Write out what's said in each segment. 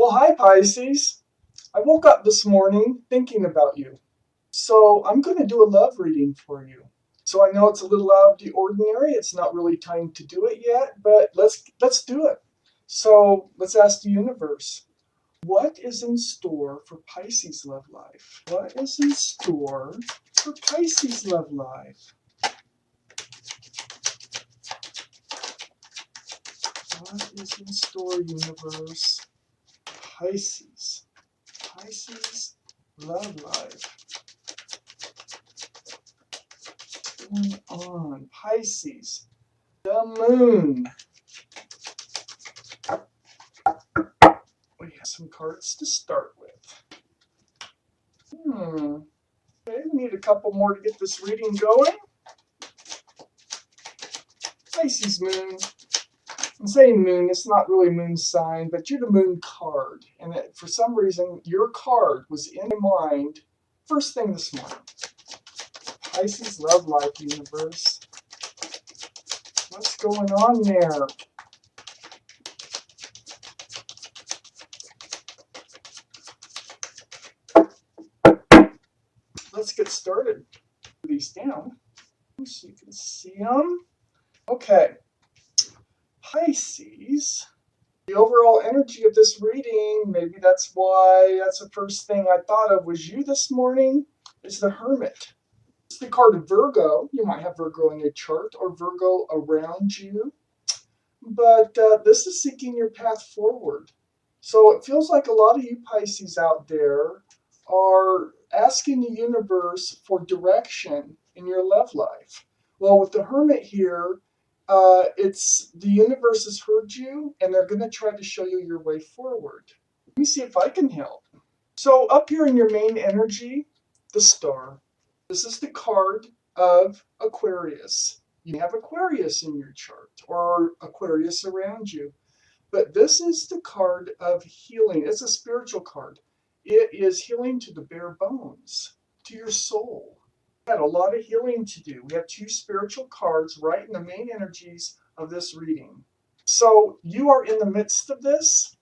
Well, hi Pisces. I woke up this morning thinking about you. So I'm going to do a love reading for you. So I know it's a little out of the ordinary. It's not really time to do it yet, but let's do it. So let's ask the universe, what is in store for Pisces love life? What is in store for Pisces love life? What is in store, universe? Pisces. Pisces love life. Going on? Pisces, the moon. We have some cards to start with. Okay, we need a couple more to get this reading going. Pisces moon. I'm saying moon, it's not really moon sign, but you're the moon card. And for some reason, your card was in my mind first thing this morning. Pisces love life, universe. What's going on there? Let's get started. Put these down so you can see them. Okay. Pisces. The overall energy of this reading, maybe that's why that's the first thing I thought of was you this morning, is the Hermit. It's the card of Virgo. You might have Virgo in your chart or Virgo around you. But this is seeking your path forward. So it feels like a lot of you Pisces out there are asking the universe for direction in your love life. Well, with the Hermit here, it's the universe has heard you and they're going to try to show you your way forward. Let me see if I can help. So up here in your main energy, the star. This is the card of Aquarius. You have Aquarius in your chart or Aquarius around you. But this is the card of healing. It's a spiritual card. It is healing to the bare bones, to your soul. We had a lot of healing to do. We have two spiritual cards right in the main energies of this reading. So you are in the midst of this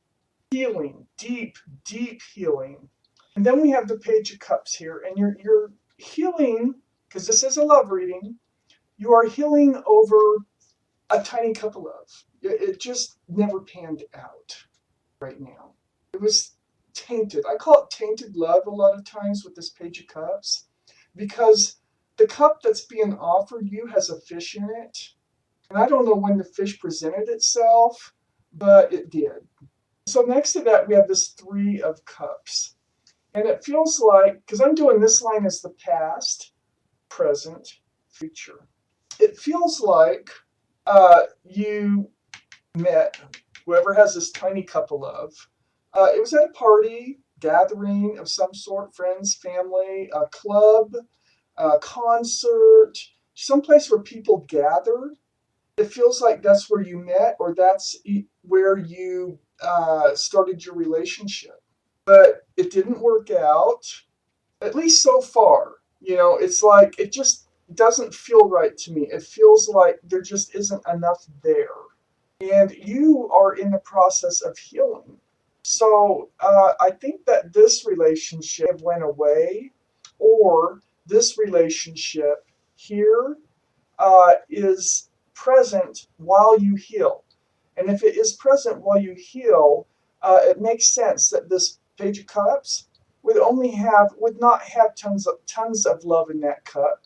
healing, deep, deep healing. And then we have the Page of Cups here, and you're healing, because this is a love reading, you are healing over a tiny cup of love. It just never panned out right now. It was tainted. I call it tainted love a lot of times with this Page of Cups because the cup that's being offered you has a fish in it. And I don't know when the fish presented itself, but it did. So next to that, we have this Three of Cups. And it feels like, because I'm doing this line as the past, present, future. It feels like you met whoever has this tiny cup of love. It was at a party, gathering of some sort, friends, family, a club, a concert, someplace where people gather. It feels like that's where you met or that's where you started your relationship. But it didn't work out, at least so far. You know, it's like it just doesn't feel right to me. It feels like there just isn't enough there. And you are in the process of healing. So I think that this relationship went away, or this relationship here is present while you heal. And if it is present while you heal, it makes sense that this Page of Cups would not have tons of love in that cup,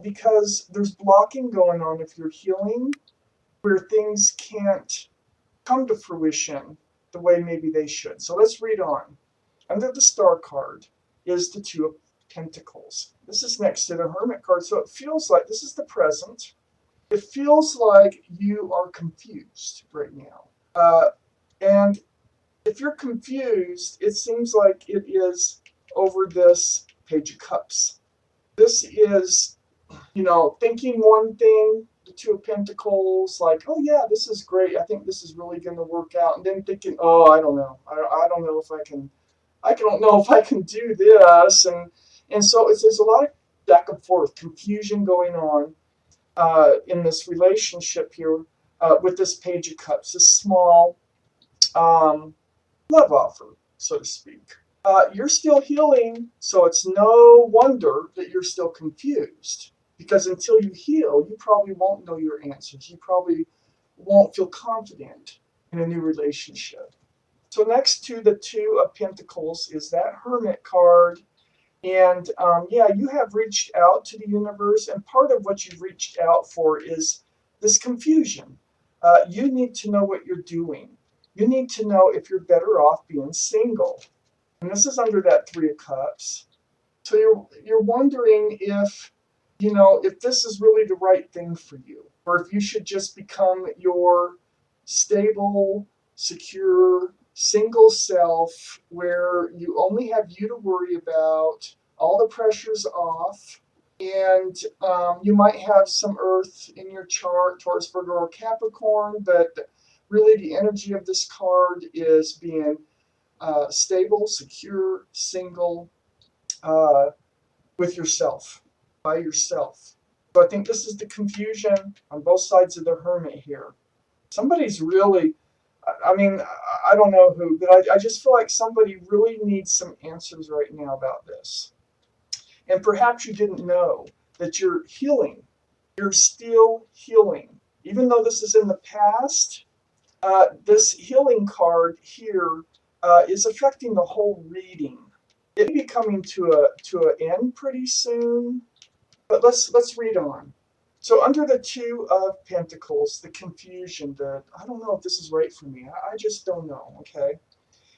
because there's blocking going on if you're healing, where things can't come to fruition the way maybe they should. So let's read on. Under the Star card is the Two of Pentacles. This is next to the Hermit card, so it feels like this is the present. It feels like you are confused right now. And if you're confused, it seems like it is over this Page of Cups. This is, thinking one thing, the Two of Pentacles, like, oh yeah, this is great. I think this is really going to work out. And then thinking, oh, I don't know. I don't know if I can. I don't know if I can do this. And so there's a lot of back and forth, confusion going on in this relationship here with this Page of Cups. This small, love offer, so to speak. You're still healing, so it's no wonder that you're still confused. Because until you heal, you probably won't know your answers. You probably won't feel confident in a new relationship. So next to the Two of Pentacles is that Hermit card. And yeah, you have reached out to the universe, and part of what you've reached out for is this confusion. You need to know what you're doing. You need to know if you're better off being single. And this is under that Three of Cups. So you're wondering if, if this is really the right thing for you, or if you should just become your stable, secure, single self where you only have you to worry about, all the pressure's off, and you might have some Earth in your chart, Taurus, Virgo, or Capricorn, but really the energy of this card is being stable, secure, single, uh, with yourself, by yourself. So I think this is the confusion on both sides of the Hermit here. Somebody's really, I mean, I don't know who, but I just feel like somebody really needs some answers right now about this. And perhaps you didn't know that you're healing. You're still healing. Even though this is in the past, this healing card here is affecting the whole reading. It may be coming to an end pretty soon, but let's read on. So under the Two of Pentacles, the confusion, I don't know if this is right for me. I just don't know. Okay.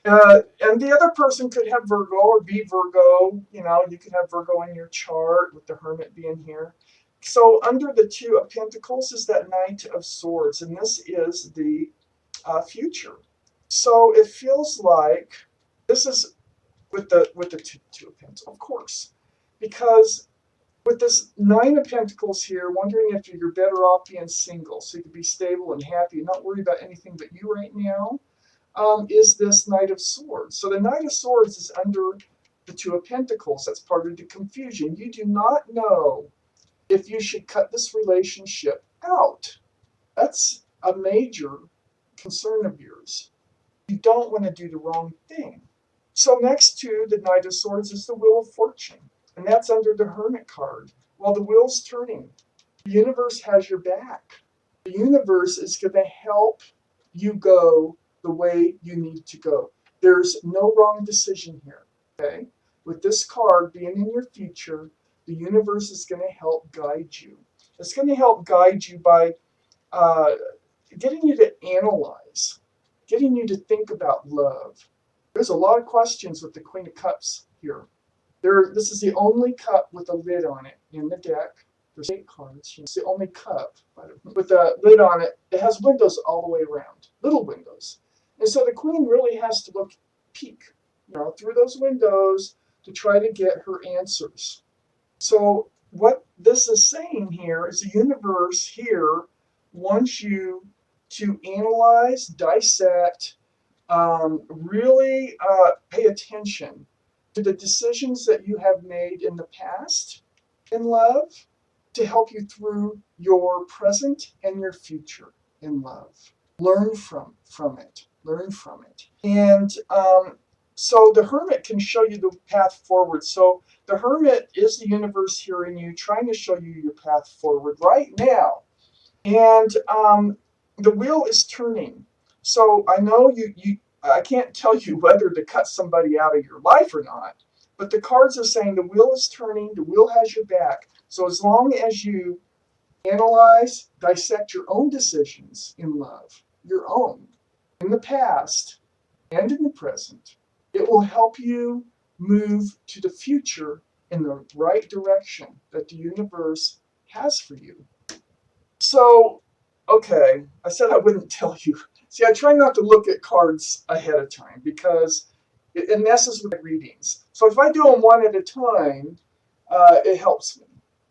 And the other person could have Virgo or be Virgo. You could have Virgo in your chart with the Hermit being here. So under the Two of Pentacles is that Knight of Swords, and this is the future. So it feels like this is with the two of Pentacles, of course, because with this Nine of Pentacles here, wondering if you're better off being single, so you can be stable and happy and not worry about anything but you right now, is this Knight of Swords. So the Knight of Swords is under the Two of Pentacles. That's part of the confusion. You do not know if you should cut this relationship out. That's a major concern of yours. You don't want to do the wrong thing. So next to the Knight of Swords is the Wheel of Fortune, and that's under the Hermit card. While the wheel's turning, the universe has your back. The universe is going to help you go the way you need to go. There's no wrong decision here, okay? With this card being in your future, the universe is going to help guide you. It's going to help guide you by uh, getting you to analyze, getting you to think about love. There's a lot of questions with the Queen of Cups here. This is the only cup with a lid on it in the deck. There's 8 cards. It's the only cup with a lid on it. It has windows all the way around, little windows. And so the Queen really has to peek, through those windows to try to get her answers. So what this is saying here is the universe here wants you to analyze, dissect, really pay attention to the decisions that you have made in the past in love to help you through your present and your future in love. Learn from it. Learn from it. And so the Hermit can show you the path forward. So the Hermit is the universe hearing you, trying to show you your path forward right now. And the wheel is turning. So I know I can't tell you whether to cut somebody out of your life or not, but the cards are saying the wheel is turning, the wheel has your back. So as long as you analyze, dissect your own decisions in love, your own, in the past and in the present, it will help you move to the future in the right direction that the universe has for you. So, okay, I said I wouldn't tell you. See, I try not to look at cards ahead of time because it messes with my readings. So if I do them one at a time, it helps me.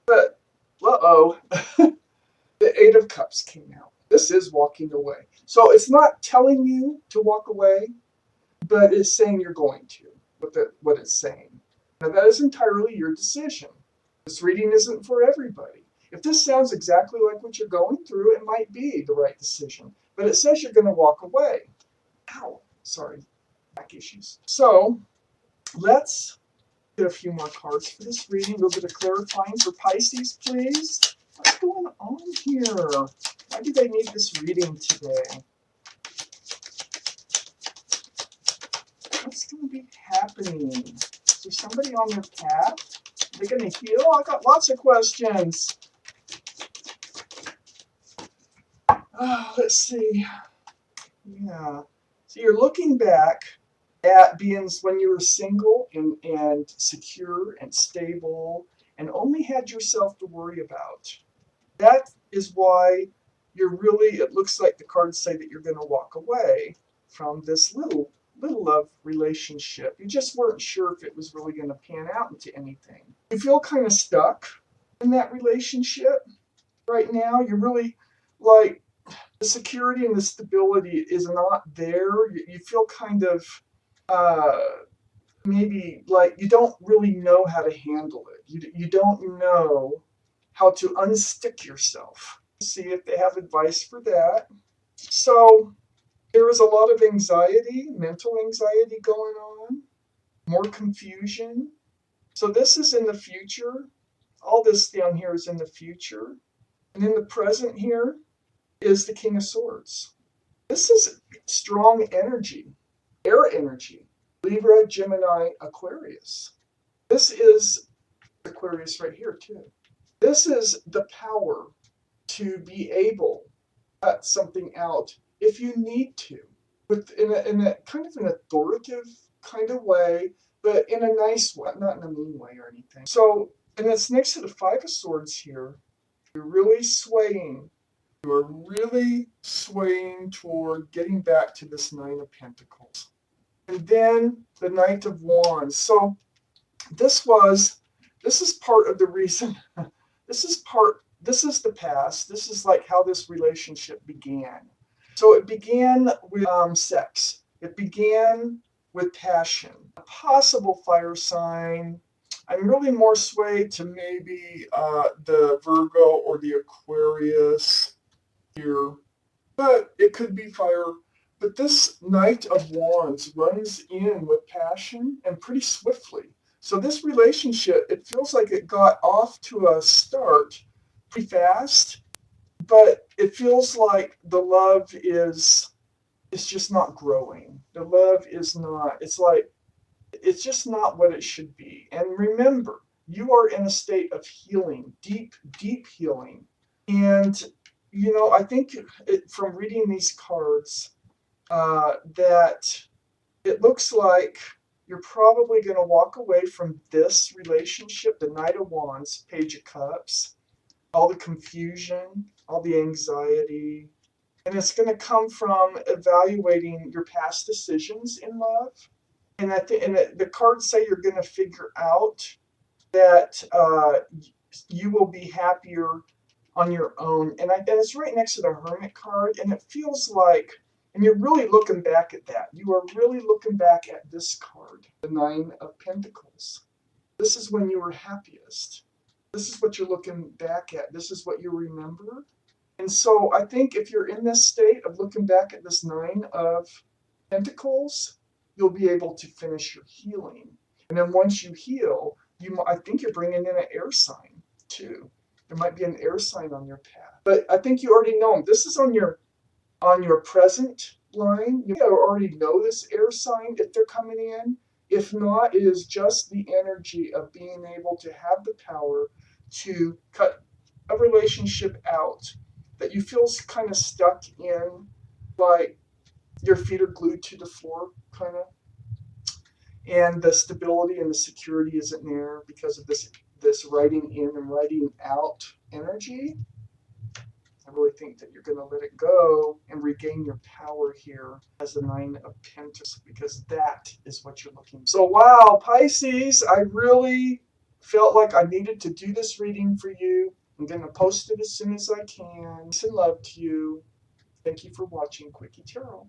But, uh-oh, the Eight of Cups came out. This is walking away. So it's not telling you to walk away, but it's saying you're going to, what it's saying. Now that is entirely your decision. This reading isn't for everybody. If this sounds exactly like what you're going through, it might be the right decision. But it says you're going to walk away. Ow, sorry. back issues. So let's get a few more cards for this reading. A little bit of clarifying for Pisces, please. What's going on here? Why do they need this reading today? What's going to be happening? Is there somebody on their path? Are they going to heal? I got lots of questions. Let's see. Yeah. So you're looking back at being when you were single and secure and stable and only had yourself to worry about. That is why you're really, it looks like the cards say that you're going to walk away from this little love relationship. You just weren't sure if it was really going to pan out into anything. You feel kind of stuck in that relationship right now. You're really like, the security and the stability is not there. You feel kind of maybe like you don't really know how to handle it. You don't know how to unstick yourself. See if they have advice for that. So there is a lot of anxiety, mental anxiety going on, more confusion. So this is in the future. All this down here is in the future. And in the present here is the King of Swords. This is strong energy, air energy. Libra, Gemini, Aquarius. This is Aquarius right here too. This is the power to be able to cut something out if you need to, in a kind of an authoritative kind of way, but in a nice way, not in a mean way or anything. So, and it's next to the Five of Swords here. You're really swaying. You are really swaying toward getting back to this Nine of Pentacles. And then the Knight of Wands. So this is part of the reason. This is the past. This is like how this relationship began. So it began with sex. It began with passion. A possible fire sign. I'm really more swayed to maybe the Virgo or the Aquarius here. But it could be fire. But this Knight of Wands runs in with passion and pretty swiftly. So this relationship, it feels like it got off to a start pretty fast, but it feels like the love is just not growing. The love is not, it's just not what it should be. And remember, you are in a state of healing, deep, deep healing. And, I think from reading these cards, that it looks like you're probably going to walk away from this relationship, the Knight of Wands, Page of Cups, all the confusion, all the anxiety, and it's going to come from evaluating your past decisions in love. And the cards say you're going to figure out that you will be happier on your own. And it's right next to the Hermit card, and it feels like, and you're really looking back at that. You are really looking back at this card, the Nine of Pentacles. This is when you were happiest. This is what you're looking back at. This is what you remember. And so I think if you're in this state of looking back at this Nine of Pentacles, you'll be able to finish your healing. And then once you heal, I think you're bringing in an air sign too. There might be an air sign on your path. But I think you already know them. This is on your present line. You already know this air sign if they're coming in. If not, it is just the energy of being able to have the power to cut a relationship out that you feel kind of stuck in, like your feet are glued to the floor, kind of. And the stability and the security isn't there because of this writing in and writing out energy. I really think that you're going to let it go and regain your power here as the Nine of Pentacles, because that is what you're looking for. So wow, Pisces, I really felt like I needed to do this reading for you. I'm going to post it as soon as I can. Peace and love to you. Thank you for watching Quickie Tarot.